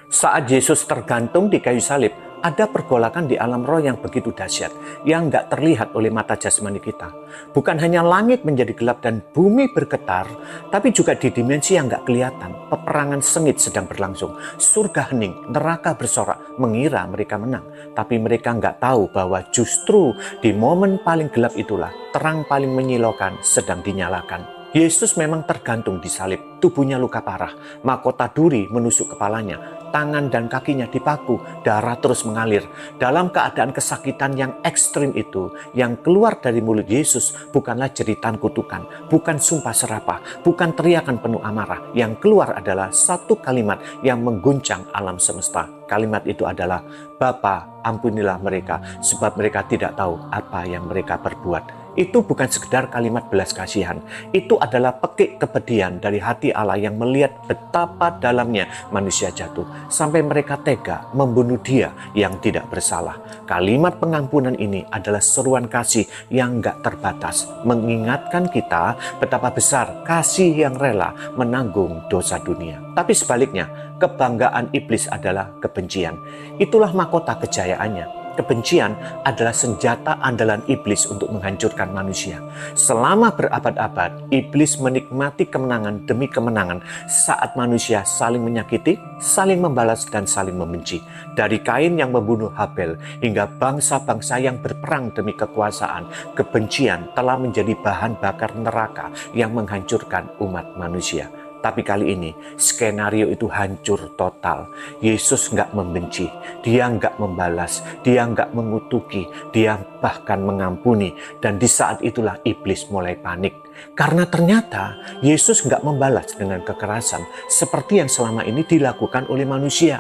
Saat Yesus tergantung di kayu salib, ada pergolakan di alam roh yang begitu dahsyat, yang nggak terlihat oleh mata jasmani kita. Bukan hanya langit menjadi gelap dan bumi bergetar, tapi juga di dimensi yang nggak kelihatan, peperangan sengit sedang berlangsung. Surga hening, neraka bersorak, mengira mereka menang. Tapi mereka nggak tahu bahwa justru di momen paling gelap itulah, terang paling menyilaukan sedang dinyalakan. Yesus memang tergantung di salib, tubuhnya luka parah, mahkota duri menusuk kepalanya, tangan dan kakinya dipaku, darah terus mengalir. Dalam keadaan kesakitan yang ekstrim itu, yang keluar dari mulut Yesus bukanlah jeritan kutukan, bukan sumpah serapah, bukan teriakan penuh amarah. Yang keluar adalah satu kalimat yang mengguncang alam semesta. Kalimat itu adalah, "Bapa, ampunilah mereka, sebab mereka tidak tahu apa yang mereka perbuat." Itu bukan sekedar kalimat belas kasihan. Itu adalah pekik kepedihan dari hati Allah yang melihat betapa dalamnya manusia jatuh. Sampai mereka tega membunuh dia yang tidak bersalah. Kalimat pengampunan ini adalah seruan kasih yang gak terbatas. Mengingatkan kita betapa besar kasih yang rela menanggung dosa dunia. Tapi sebaliknya, kebanggaan iblis adalah kebencian. Itulah mahkota kejayaannya. Kebencian adalah senjata andalan iblis untuk menghancurkan manusia. Selama berabad-abad, iblis menikmati kemenangan demi kemenangan saat manusia saling menyakiti, saling membalas, dan saling membenci. Dari Kain yang membunuh Habel hingga bangsa-bangsa yang berperang demi kekuasaan, kebencian telah menjadi bahan bakar neraka yang menghancurkan umat manusia. Tapi kali ini, skenario itu hancur total. Yesus nggak membenci, dia nggak membalas, dia nggak mengutuki, dia bahkan mengampuni. Dan di saat itulah iblis mulai panik. Karena ternyata Yesus nggak membalas dengan kekerasan seperti yang selama ini dilakukan oleh manusia.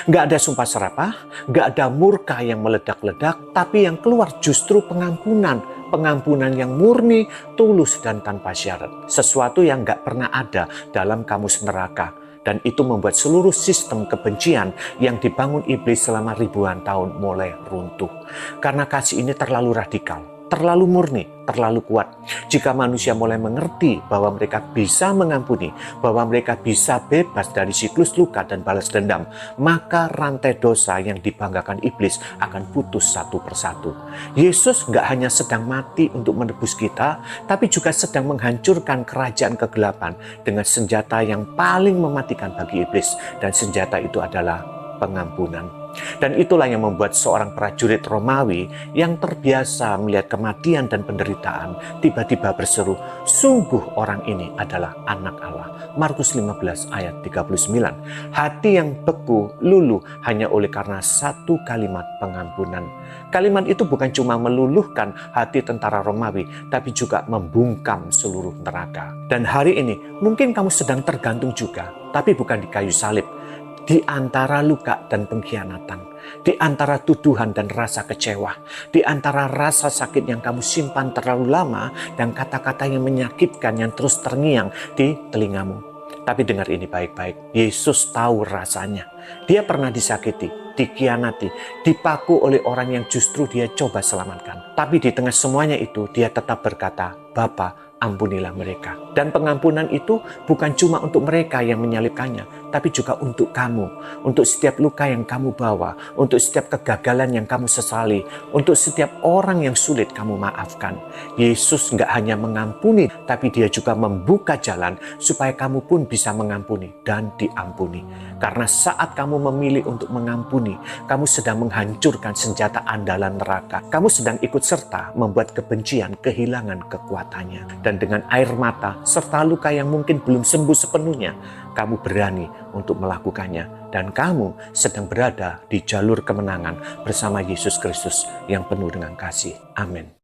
Nggak ada sumpah serapah, nggak ada murka yang meledak-ledak, tapi yang keluar justru pengampunan. Pengampunan yang murni, tulus, dan tanpa syarat. Sesuatu yang nggak pernah ada dalam kamus neraka. Dan itu membuat seluruh sistem kebencian yang dibangun iblis selama ribuan tahun mulai runtuh. Karena kasih ini terlalu radikal, terlalu murni, terlalu kuat. Jika manusia mulai mengerti bahwa mereka bisa mengampuni, bahwa mereka bisa bebas dari siklus luka dan balas dendam, maka rantai dosa yang dibanggakan iblis akan putus satu persatu. Yesus nggak hanya sedang mati untuk menebus kita, tapi juga sedang menghancurkan kerajaan kegelapan dengan senjata yang paling mematikan bagi iblis. Dan senjata itu adalah pengampunan. Dan itulah yang membuat seorang prajurit Romawi yang terbiasa melihat kematian dan penderitaan tiba-tiba berseru, "Sungguh orang ini adalah anak Allah." Markus 15 ayat 39. Hati yang beku, luluh hanya oleh karena satu kalimat pengampunan. Kalimat itu bukan cuma meluluhkan hati tentara Romawi, tapi juga membungkam seluruh neraka. Dan hari ini mungkin kamu sedang tergantung juga, tapi bukan di kayu salib. Di antara luka dan pengkhianatan, di antara tuduhan dan rasa kecewa, di antara rasa sakit yang kamu simpan terlalu lama dan kata-kata yang menyakitkan yang terus terngiang di telingamu. Tapi dengar ini baik-baik, Yesus tahu rasanya. Dia pernah disakiti, dikhianati, dipaku oleh orang yang justru dia coba selamatkan. Tapi di tengah semuanya itu, dia tetap berkata, "Bapa, ampunilah mereka." Dan pengampunan itu bukan cuma untuk mereka yang menyalibkannya, tapi juga untuk kamu, untuk setiap luka yang kamu bawa, untuk setiap kegagalan yang kamu sesali, untuk setiap orang yang sulit kamu maafkan. Yesus nggak hanya mengampuni, tapi dia juga membuka jalan supaya kamu pun bisa mengampuni dan diampuni. Karena saat kamu memilih untuk mengampuni, kamu sedang menghancurkan senjata andalan neraka. Kamu sedang ikut serta membuat kebencian kehilangan kekuatannya. Dan dengan air mata serta luka yang mungkin belum sembuh sepenuhnya, kamu berani untuk melakukannya. Dan kamu sedang berada di jalur kemenangan bersama Yesus Kristus yang penuh dengan kasih. Amin.